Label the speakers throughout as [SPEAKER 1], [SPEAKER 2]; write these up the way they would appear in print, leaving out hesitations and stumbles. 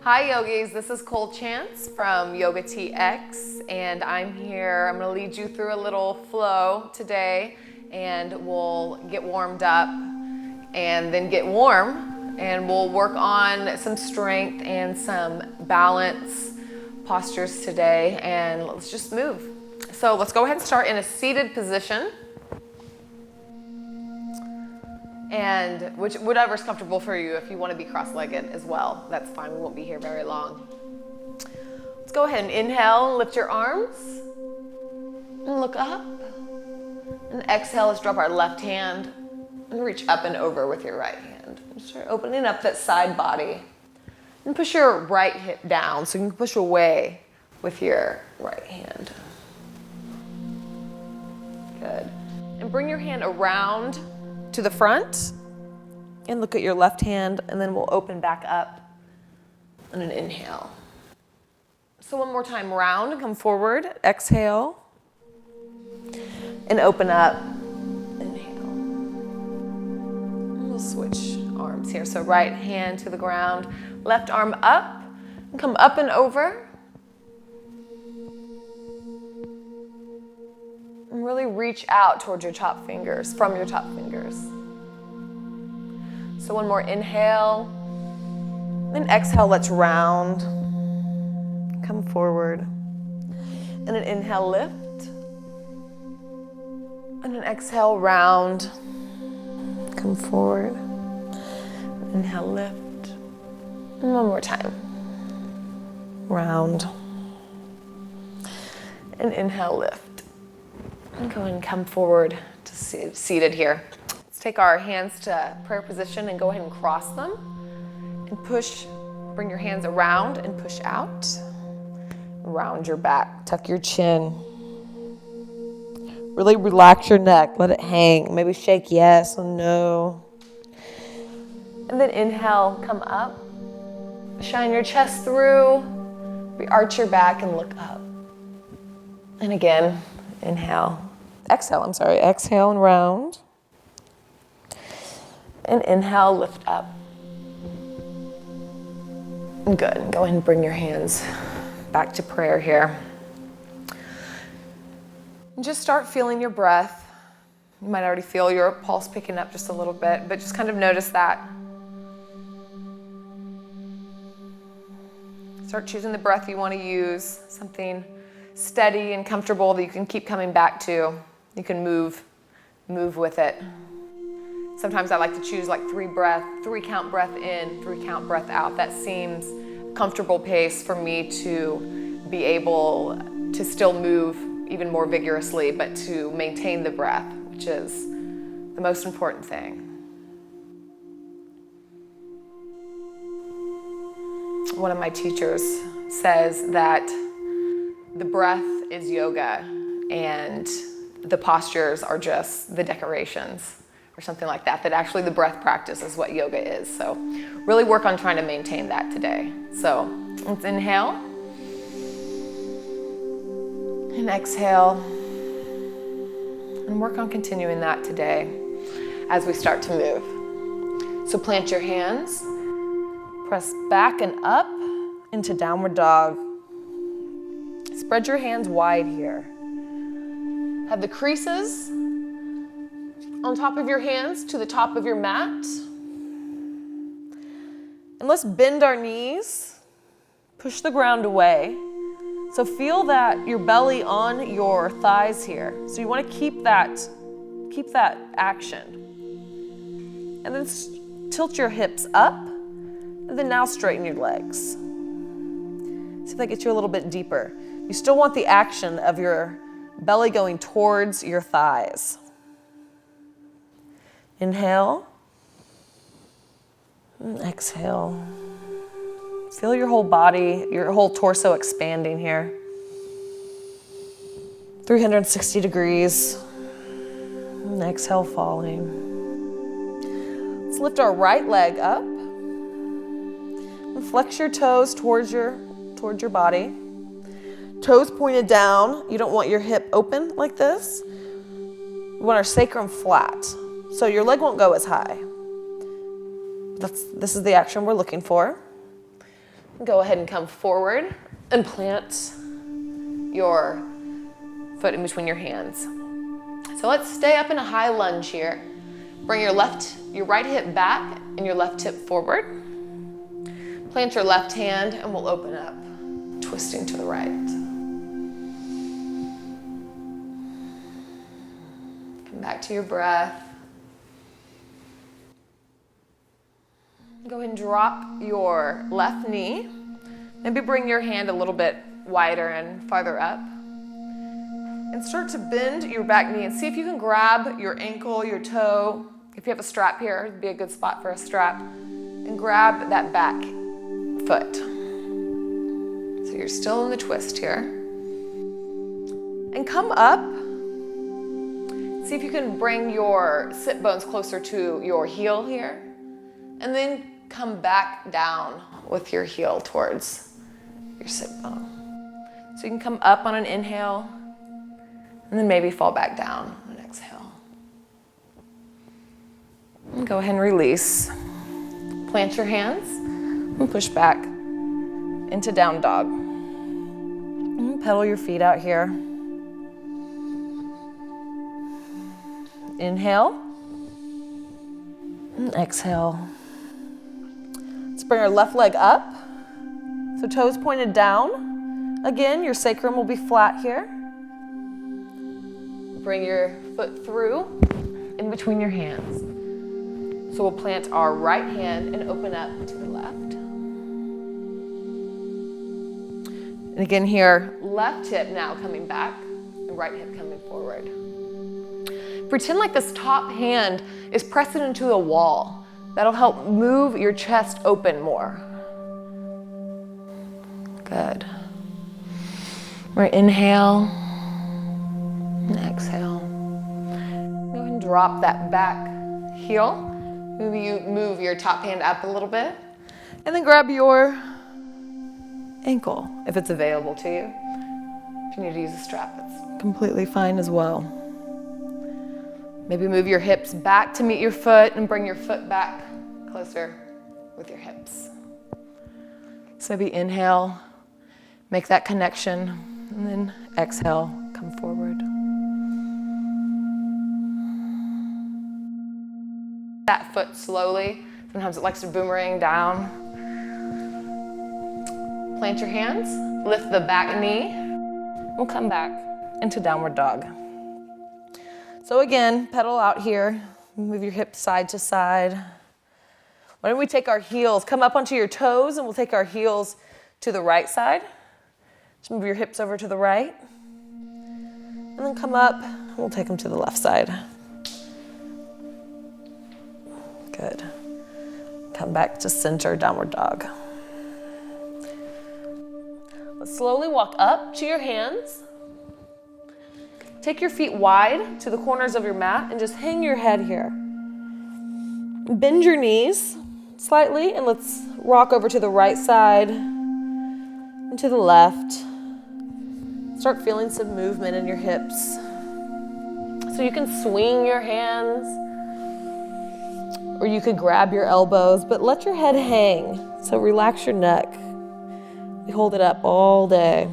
[SPEAKER 1] Hi yogis, this is Cole Chance from YOGATX, and I'm here. I'm going to lead you through a little flow today, and we'll get warmed up and then get warm, and we'll work on some strength and some balance postures today, and let's just move. So let's go ahead and start in a seated position. And whatever's comfortable for you. If you want to be cross-legged as well, that's fine. We won't be here very long. Let's go ahead and inhale, lift your arms, and look up. And exhale, let's drop our left hand and reach up and over with your right hand. And start opening up that side body. And push your right hip down so you can push away with your right hand. Good. And bring your hand around to the front and look at your left hand, and then we'll open back up on an inhale. So one more time, round and come forward, exhale, and open up, inhale. And we'll switch arms here. So right hand to the ground, left arm up, and come up and over. And really reach out towards your top fingers, from your top fingers. So one more inhale, then exhale, let's round. Come forward. And an inhale, lift. And an exhale, round. Come forward. Inhale, lift. And one more time. Round. And inhale, lift. And go ahead and come forward to seated here. Let's take our hands to prayer position and go ahead and cross them. And push, bring your hands around and push out. Round your back, tuck your chin. Really relax your neck, let it hang. Maybe shake yes or no. And then inhale, come up. Shine your chest through. Re-arch your back and look up. And again, inhale. Exhale and round. And inhale, lift up. Good, go ahead and bring your hands back to prayer here. And just start feeling your breath. You might already feel your pulse picking up just a little bit, but just kind of notice that. Start choosing the breath you want to use, something steady and comfortable that you can keep coming back to. You can move with it. Sometimes I like to choose like 3 count breath in, 3 count breath out. That seems a comfortable pace for me to be able to still move even more vigorously, but to maintain the breath, which is the most important thing. One of my teachers says that the breath is yoga and the postures are just the decorations or something like that, that actually the breath practice is what yoga is. So really work on trying to maintain that today. So let's inhale and exhale and work on continuing that today as we start to move. So plant your hands, press back and up into downward dog. Spread your hands wide here. Have the creases on top of your hands to the top of your mat. And let's bend our knees, push the ground away. So feel that your belly on your thighs here. So you want to keep that action. And then tilt your hips up, and then now straighten your legs. See if that gets you a little bit deeper. You still want the action of your belly going towards your thighs. Inhale. And exhale. Feel your whole body, your whole torso expanding here. 360 degrees. And exhale, falling. Let's lift our right leg up. And flex your toes towards your body. Toes pointed down. You don't want your hip open like this. We want our sacrum flat. So your leg won't go as high. This is the action we're looking for. Go ahead and come forward and plant your foot in between your hands. So let's stay up in a high lunge here. Bring your right hip back and your left hip forward. Plant your left hand and we'll open up, twisting to the right. Come back to your breath. Go ahead and drop your left knee. Maybe bring your hand a little bit wider and farther up. And start to bend your back knee and see if you can grab your ankle, your toe. If you have a strap here, it'd be a good spot for a strap. And grab that back foot. So you're still in the twist here. And come up. See if you can bring your sit bones closer to your heel here. And then come back down with your heel towards your sit bone. So you can come up on an inhale and then maybe fall back down on an exhale. And go ahead and release. Plant your hands and push back into down dog. And pedal your feet out here. Inhale and exhale. Let's bring our left leg up. So toes pointed down. Again, your sacrum will be flat here. Bring your foot through in between your hands. So we'll plant our right hand and open up to the left. And again here, left hip now coming back and right hip coming forward. Pretend like this top hand is pressing into a wall. That'll help move your chest open more. Good. Right, inhale and exhale. Go ahead and drop that back heel. Maybe you move your top hand up a little bit. And then grab your ankle if it's available to you. If you need to use a strap, that's completely fine as well. Maybe move your hips back to meet your foot and bring your foot back closer with your hips. So maybe inhale, make that connection, and then exhale, come forward. That foot slowly. Sometimes it likes to boomerang down. Plant your hands, lift the back knee. We'll come back into downward dog. So again, pedal out here. Move your hips side to side. Why don't we take our heels, come up onto your toes, and we'll take our heels to the right side. Just move your hips over to the right. And then come up, and we'll take them to the left side. Good. Come back to center, downward dog. Let's slowly walk up to your hands. Take your feet wide to the corners of your mat and just hang your head here. Bend your knees slightly and let's rock over to the right side and to the left. Start feeling some movement in your hips. So you can swing your hands or you could grab your elbows, but let your head hang. So relax your neck. We hold it up all day.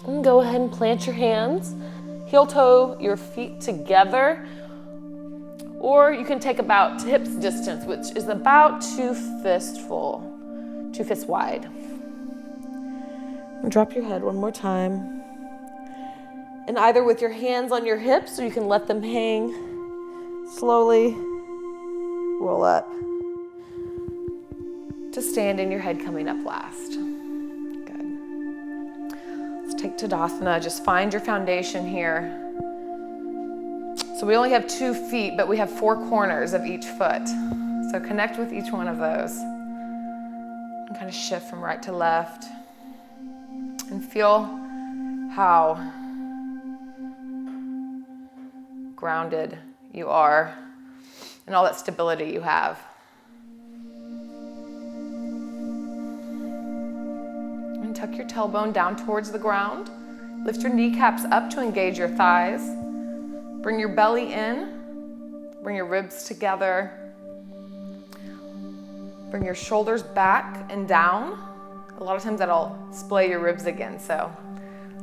[SPEAKER 1] And go ahead and plant your hands, heel toe your feet together, or you can take about hips distance, which is about 2 fists wide. And drop your head one more time. And either with your hands on your hips, or you can let them hang, slowly roll up to stand in your head coming up last. Take Tadasana, just find your foundation here. So we only have 2 feet, but we have 4 corners of each foot. So connect with each one of those. And kind of shift from right to left. And feel how grounded you are and all that stability you have. Tuck your tailbone down towards the ground. Lift your kneecaps up to engage your thighs. Bring your belly in. Bring your ribs together. Bring your shoulders back and down. A lot of times that'll splay your ribs again, so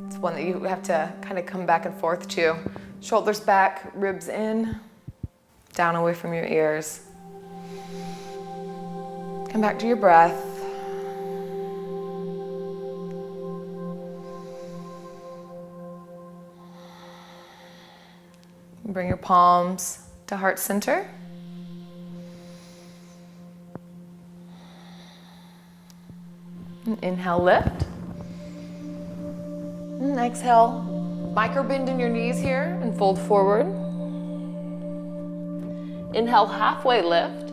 [SPEAKER 1] it's one that you have to kind of come back and forth to. Shoulders back, ribs in, down away from your ears. Come back to your breath. Bring your palms to heart center. And inhale, lift. And exhale, micro bend in your knees here and fold forward. Inhale, halfway lift.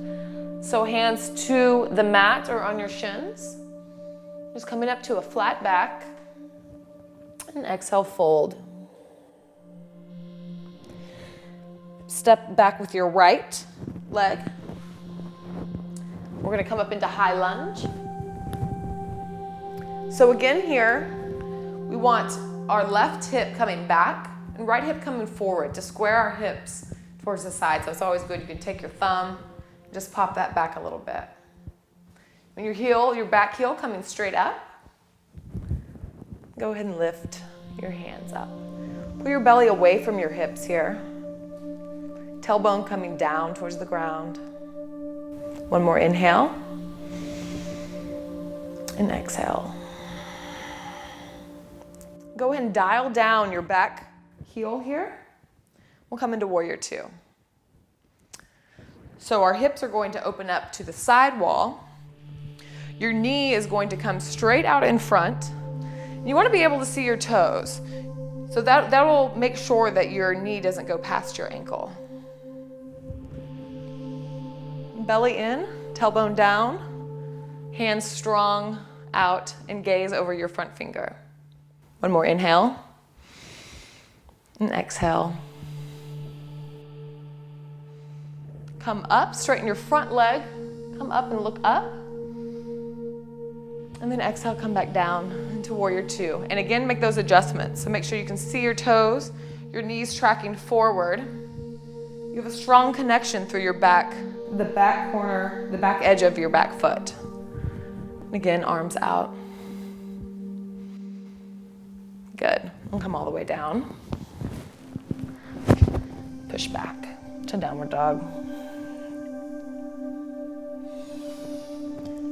[SPEAKER 1] So hands to the mat or on your shins. Just coming up to a flat back. And exhale, fold. Step back with your right leg. We're gonna come up into high lunge. So again here, we want our left hip coming back and right hip coming forward to square our hips towards the side. So it's always good. You can take your thumb, just pop that back a little bit. When your back heel coming straight up, go ahead and lift your hands up. Pull your belly away from your hips here. Tailbone coming down towards the ground. One more inhale. And exhale. Go ahead and dial down your back heel here. We'll come into warrior two. So our hips are going to open up to the side wall. Your knee is going to come straight out in front. You want to be able to see your toes. So that will make sure that your knee doesn't go past your ankle. Belly in, tailbone down, hands strong out, and gaze over your front finger. One more inhale, and exhale. Come up, straighten your front leg, come up and look up. And then exhale, come back down into warrior two. And again, make those adjustments. So make sure you can see your toes, your knees tracking forward. You have a strong connection through your back, the back corner, the back edge of your back foot. And again, arms out. Good. And come all the way down. Push back to downward dog.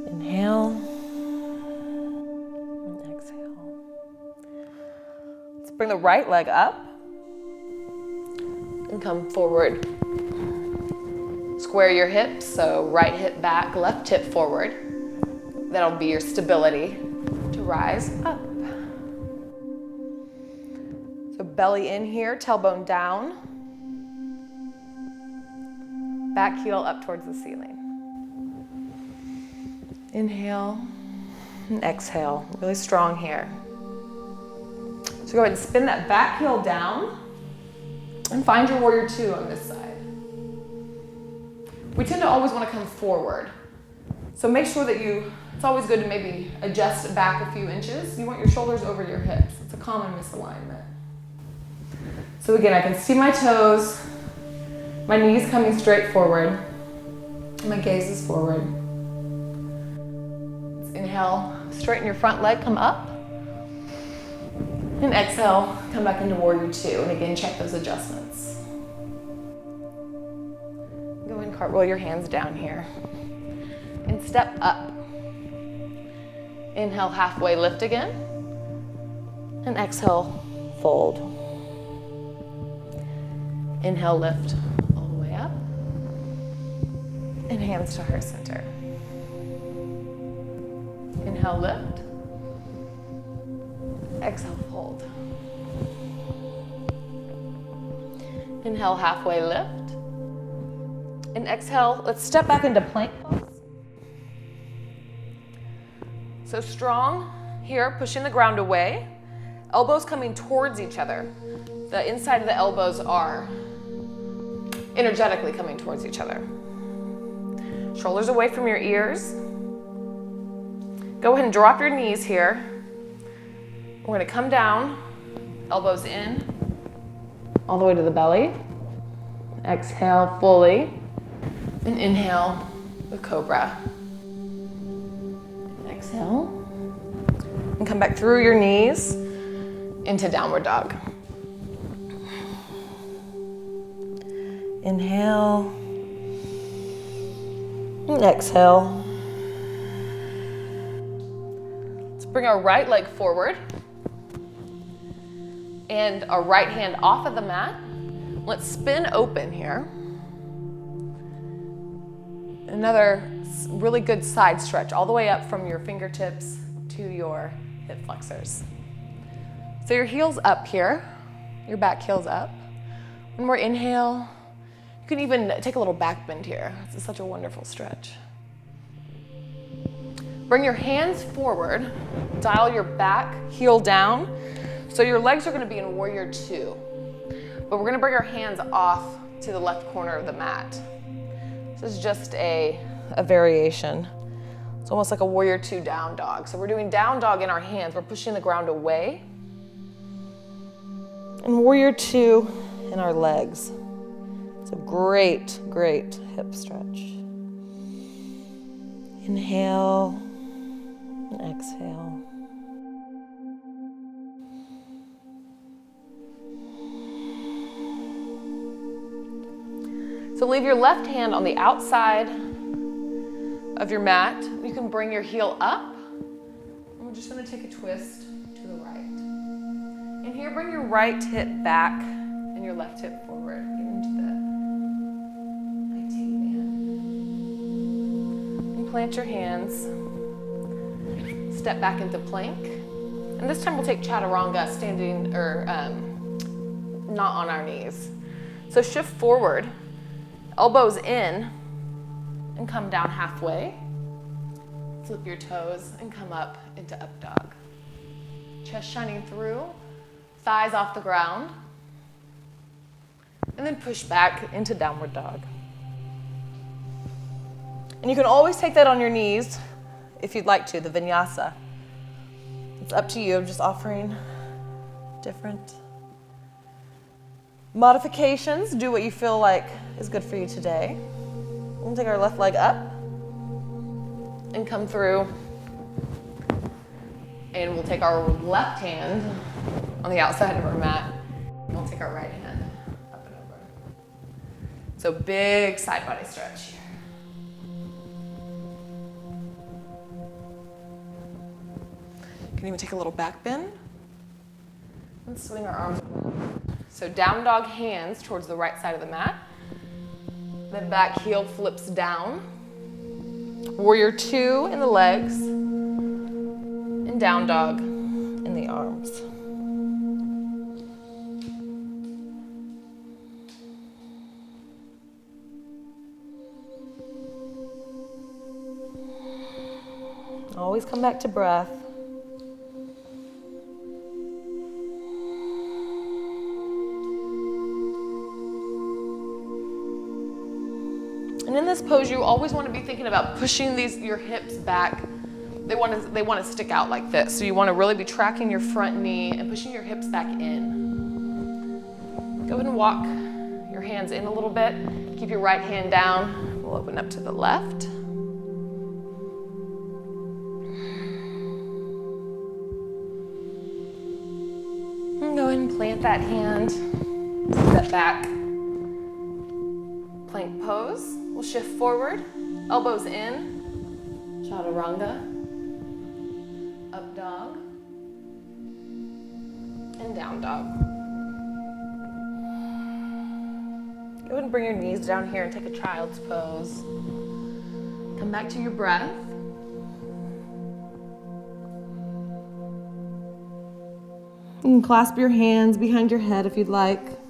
[SPEAKER 1] Inhale. And exhale. Let's bring the right leg up. And come forward. Square your hips, so right hip back, left hip forward. That'll be your stability to rise up. So belly in here, tailbone down. Back heel up towards the ceiling. Inhale and exhale, really strong here. So go ahead and spin that back heel down and find your warrior two on this side. We tend to always want to come forward. So make sure that it's always good to maybe adjust back a few inches. You want your shoulders over your hips. It's a common misalignment. So again, I can see my toes, my knees coming straight forward, my gaze is forward. Let's inhale, straighten your front leg, come up. And exhale, come back into warrior two. And again, check those adjustments. Go ahead and cartwheel your hands down here. And step up. Inhale, halfway lift again. And exhale, fold. Inhale, lift all the way up. And hands to heart center. Inhale, lift. Exhale, fold. Inhale, halfway lift. And exhale, let's step back into plank pose. So strong here, pushing the ground away. Elbows coming towards each other. The inside of the elbows are energetically coming towards each other. Shoulders away from your ears. Go ahead and drop your knees here. We're gonna come down, elbows in, all the way to the belly. Exhale fully, and inhale the cobra. Exhale. And come back through your knees into downward dog. Inhale. And exhale. Let's bring our right leg forward and our right hand off of the mat. Let's spin open here. Another really good side stretch all the way up from your fingertips to your hip flexors. So your heel's up here, your back heel's up. One more inhale. You can even take a little back bend here. This is such a wonderful stretch. Bring your hands forward, dial your back heel down. So your legs are gonna be in warrior two, but we're gonna bring our hands off to the left corner of the mat. This is just a variation. It's almost like a warrior two down dog. So we're doing down dog in our hands. We're pushing the ground away. And warrior two in our legs. It's a great, great hip stretch. Inhale and exhale. So leave your left hand on the outside of your mat. You can bring your heel up. And we're just gonna take a twist to the right. And here, bring your right hip back and your left hip forward. Get into the IT band. And plant your hands. Step back into plank. And this time we'll take Chaturanga standing or not on our knees. So shift forward. Elbows in and come down halfway. Flip your toes and come up into up dog. Chest shining through, thighs off the ground. And then push back into downward dog. And you can always take that on your knees if you'd like to, the vinyasa. It's up to you, I'm just offering different modifications. Do what you feel like is good for you today. We'll take our left leg up and come through. And we'll take our left hand on the outside of our mat. And we'll take our right hand up and over. So big side body stretch here. You can even take a little back bend and swing our arms around. So down dog, hands towards the right side of the mat. Then back heel flips down. Warrior two in the legs. And down dog in the arms. Always come back to breath. And in this pose, you always want to be thinking about pushing your hips back. They want to stick out like this. So you want to really be tracking your front knee and pushing your hips back in. Go ahead and walk your hands in a little bit. Keep your right hand down. We'll open up to the left. And go ahead and plant that hand. Step back. Plank pose. We'll shift forward, elbows in, Chaturanga, up dog, and down dog. Go ahead and bring your knees down here and take a child's pose. Come back to your breath. You can clasp your hands behind your head if you'd like.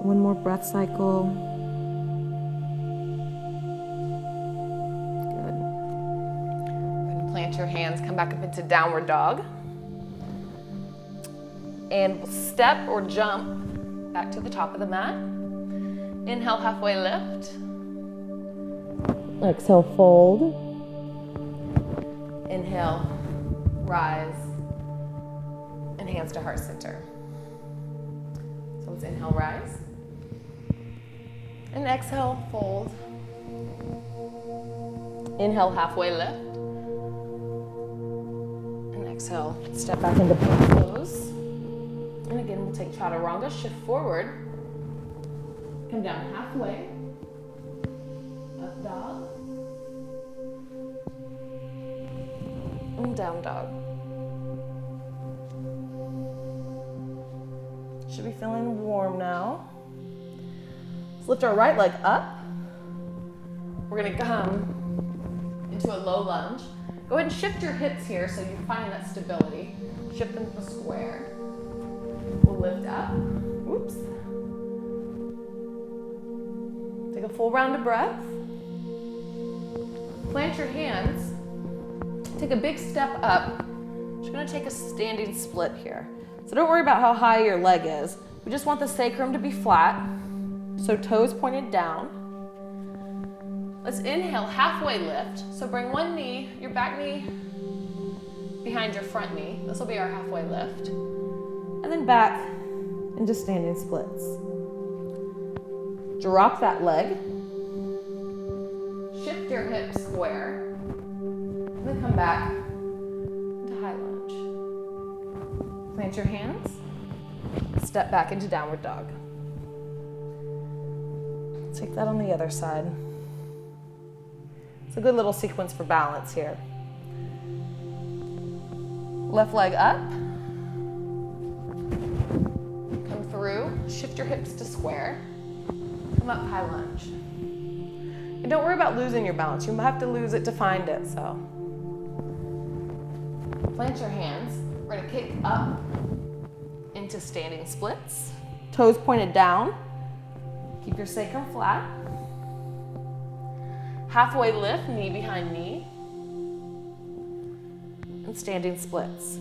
[SPEAKER 1] One more breath cycle. Good. And plant your hands, come back up into downward dog. And we'll step or jump back to the top of the mat. Inhale, halfway lift. Exhale, fold. Inhale, rise. and hands to heart center. So let's inhale, rise. And exhale, fold. Inhale, halfway lift. And exhale, step back into plank pose. And again, we'll take Chaturanga, shift forward. Come down halfway. Up dog. And down dog. Should be feeling warm now. Let's lift our right leg up. We're gonna come into a low lunge. Go ahead and shift your hips here so you're finding that stability. Shift them to a square. We'll lift up. Whoops. Take a full round of breath. Plant your hands. Take a big step up. You're gonna take a standing split here. So don't worry about how high your leg is. We just want the sacrum to be flat. So toes pointed down. Let's inhale, halfway lift. So bring one knee, your back knee, behind your front knee. This will be our halfway lift. And then back into standing splits. Drop that leg. Shift your hips square. And then come back into high lunge. Plant your hands. Step back into downward dog. Take that on the other side. It's a good little sequence for balance here. Left leg up. Come through. Shift your hips to square. Come up, high lunge. And don't worry about losing your balance. You might have to lose it to find it, so. Plant your hands. We're gonna kick up into standing splits. Toes pointed down. Keep your sacrum flat. Halfway lift, knee behind knee. And standing splits.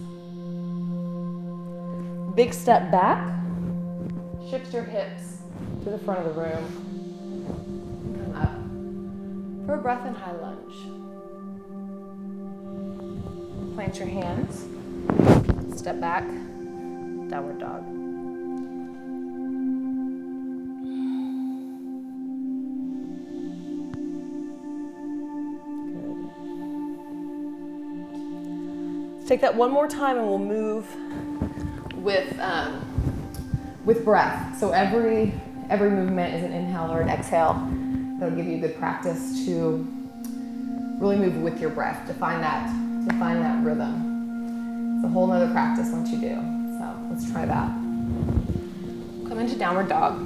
[SPEAKER 1] Big step back. Shift your hips to the front of the room. Come up for a breath in high lunge. Plant your hands. Step back, downward dog. Take that one more time and we'll move with breath. So every movement is an inhale or an exhale. That'll give you good practice to really move with your breath, to find that rhythm. It's a whole nother practice once you do. So let's try that. Come into downward dog.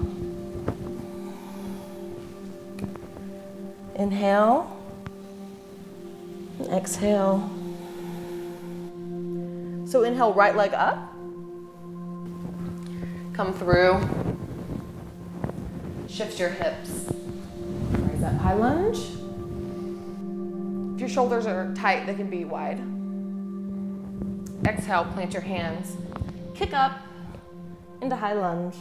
[SPEAKER 1] Inhale and exhale. So inhale, right leg up. Come through. Shift your hips. Rise up, high lunge. If your shoulders are tight, they can be wide. Exhale, plant your hands. Kick up into high lunge.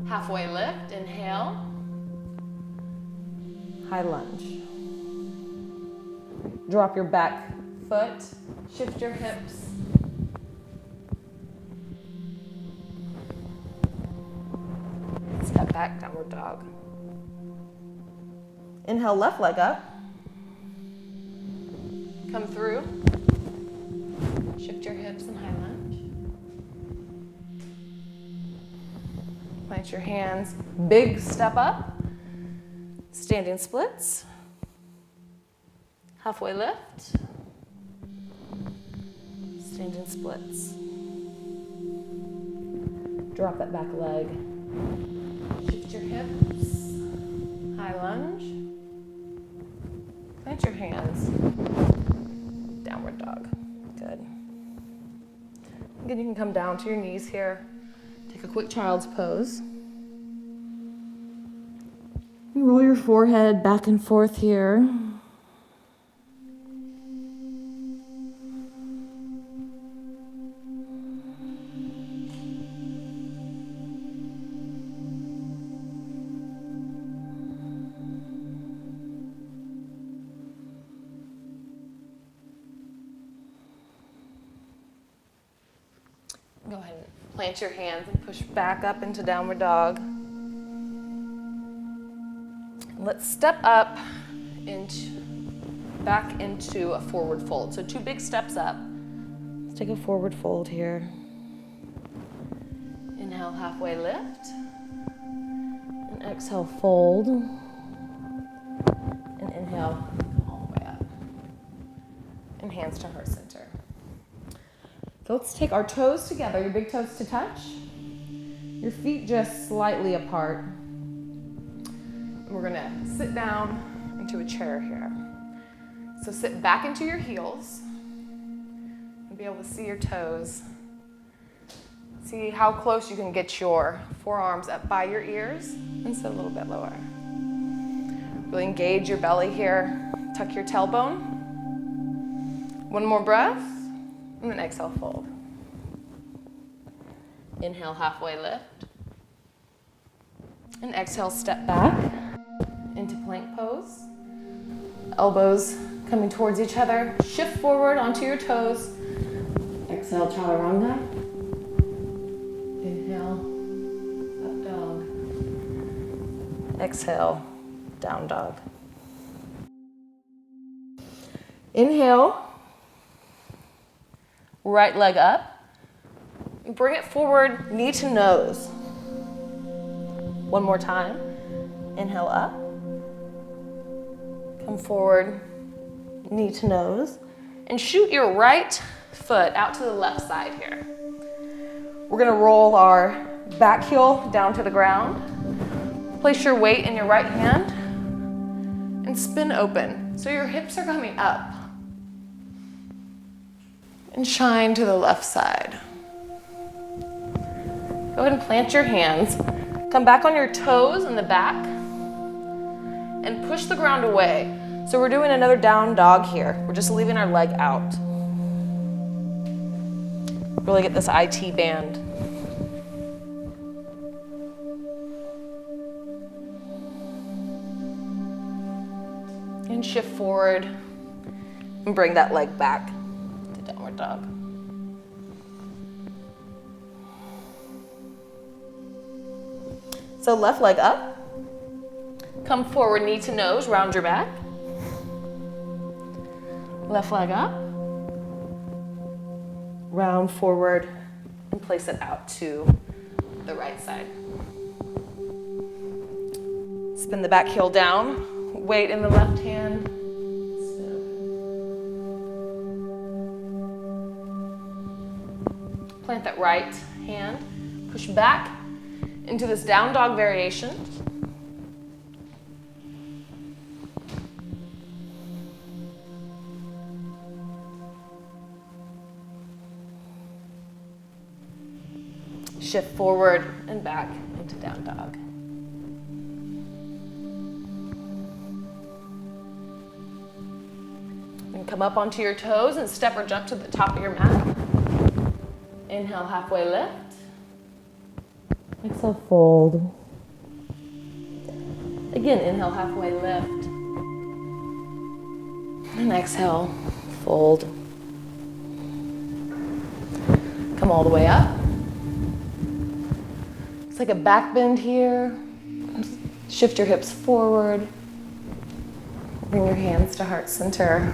[SPEAKER 1] Halfway lift, inhale. High lunge. Drop your back foot. Shift your hips. Step back, downward dog. Inhale, left leg up. Come through. Shift your hips in high lunge. Plant your hands. Big step up. Standing splits. Halfway lift. Standing splits. Drop that back leg. Shift your hips. High lunge. Plant your hands. Downward dog. Good. Again, you can come down to your knees here. Take a quick child's pose. You roll your forehead back and forth here. Go ahead and plant your hands and push back up into downward dog. Let's step up back into a forward fold. So 2 big steps up. Let's take a forward fold here. Inhale, halfway lift. And exhale, fold. And inhale, come all the way up. And hands to heart center. So let's take our toes together, your big toes to touch. Your feet just slightly apart. And we're gonna sit down into a chair here. So sit back into your heels and be able to see your toes. See how close you can get your forearms up by your ears and sit a little bit lower. Really engage your belly here. Tuck your tailbone. One more breath, and then exhale, fold. Inhale, halfway lift. And exhale, step back into plank pose. Elbows coming towards each other. Shift forward onto your toes. Exhale, Chaturanga. Inhale, up dog. Exhale, down dog. Inhale, right leg up. Bring it forward, knee to nose. One more time. Inhale up. Come forward, knee to nose. And shoot your right foot out to the left side here. We're gonna roll our back heel down to the ground. Place your weight in your right hand and spin open. So your hips are coming up. And shine to the left side. Go ahead and plant your hands. Come back on your toes in the back and push the ground away. So we're doing another down dog here. We're just leaving our leg out. Really get this IT band. And shift forward and bring that leg back to downward dog. So left leg up. Come forward, knee to nose, round your back. Left leg up. Round forward and place it out to the right side. Spin the back heel down, weight in the left hand. Plant that right hand, push back into this down dog variation. Shift forward and back into down dog. And come up onto your toes and step or jump to the top of your mat. Inhale, halfway lift. Exhale, fold. Again, inhale, halfway lift. And exhale, fold. Come all the way up. It's like a back bend here. Shift your hips forward. Bring your hands to heart center.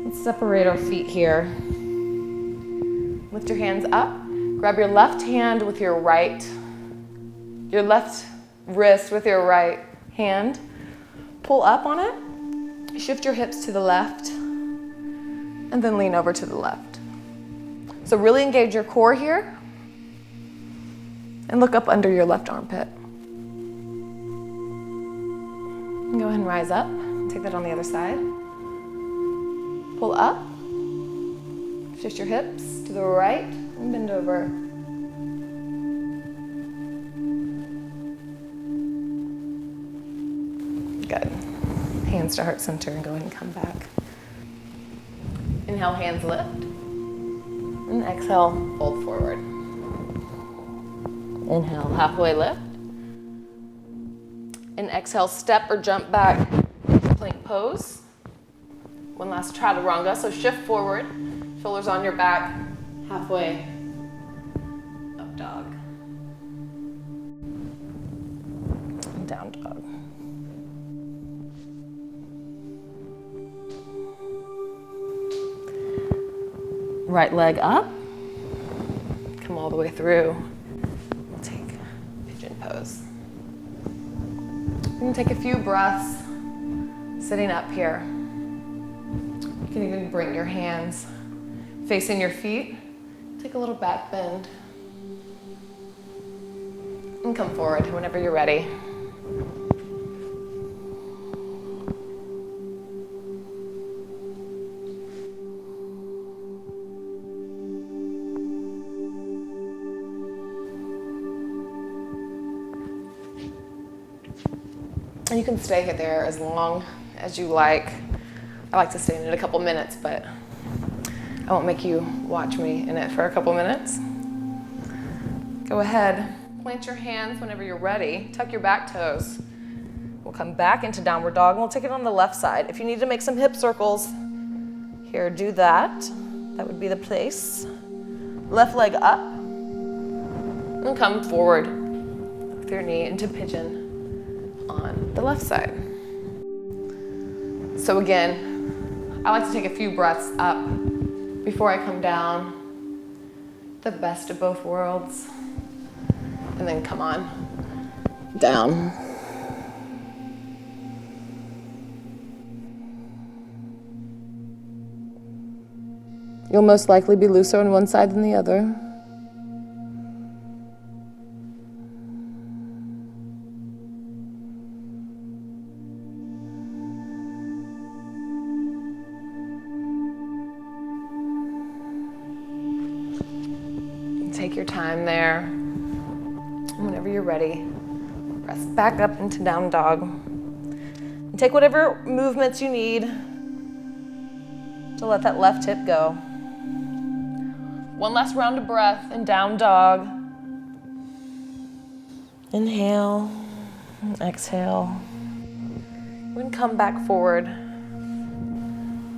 [SPEAKER 1] Let's separate our feet here. Lift your hands up. Grab your left hand with your left wrist with your right hand. Pull up on it. Shift your hips to the left. And then lean over to the left. So really engage your core here. And look up under your left armpit. And go ahead and rise up. Take that on the other side. Pull up. Shift your hips to the right and bend over. Good. Hands to heart center and go ahead and come back. Inhale, hands lift. And exhale, fold forward. Inhale, halfway lift. And exhale, step or jump back into plank pose. One last Chaturanga, so shift forward, shoulders on your back, halfway dog. Down dog. Right leg up. Come all the way through. We'll take pigeon pose. We're going to take a few breaths sitting up here. You can even bring your hands facing your feet. Take a little back bend. And come forward whenever you're ready. And you can stay there as long as you like. I like to stay in it a couple minutes, but I won't make you watch me in it for a couple minutes. Go ahead, plant your hands whenever you're ready. Tuck your back toes. We'll come back into downward dog, and we'll take it on the left side. If you need to make some hip circles, here, do that. That would be the place. Left leg up, and come forward with your knee into pigeon on the left side. So again, I like to take a few breaths up before I come down. The best of both worlds. And then come on down. You'll most likely be looser on one side than the other. Take your time there. Whenever you're ready, press back up into down dog. And take whatever movements you need to let that left hip go. One last round of breath in down dog. Inhale, and exhale. We're gonna come back forward.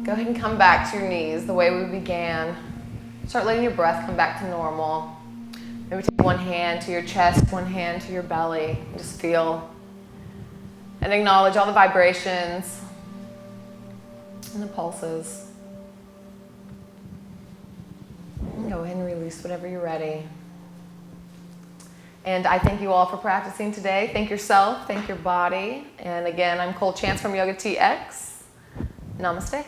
[SPEAKER 1] Go ahead and come back to your knees the way we began. Start letting your breath come back to normal. Maybe take one hand to your chest, one hand to your belly. Just feel and acknowledge all the vibrations and the pulses. And go ahead and release whenever you're ready. And I thank you all for practicing today. Thank yourself, thank your body. And again, I'm Cole Chance from YOGATX. Namaste.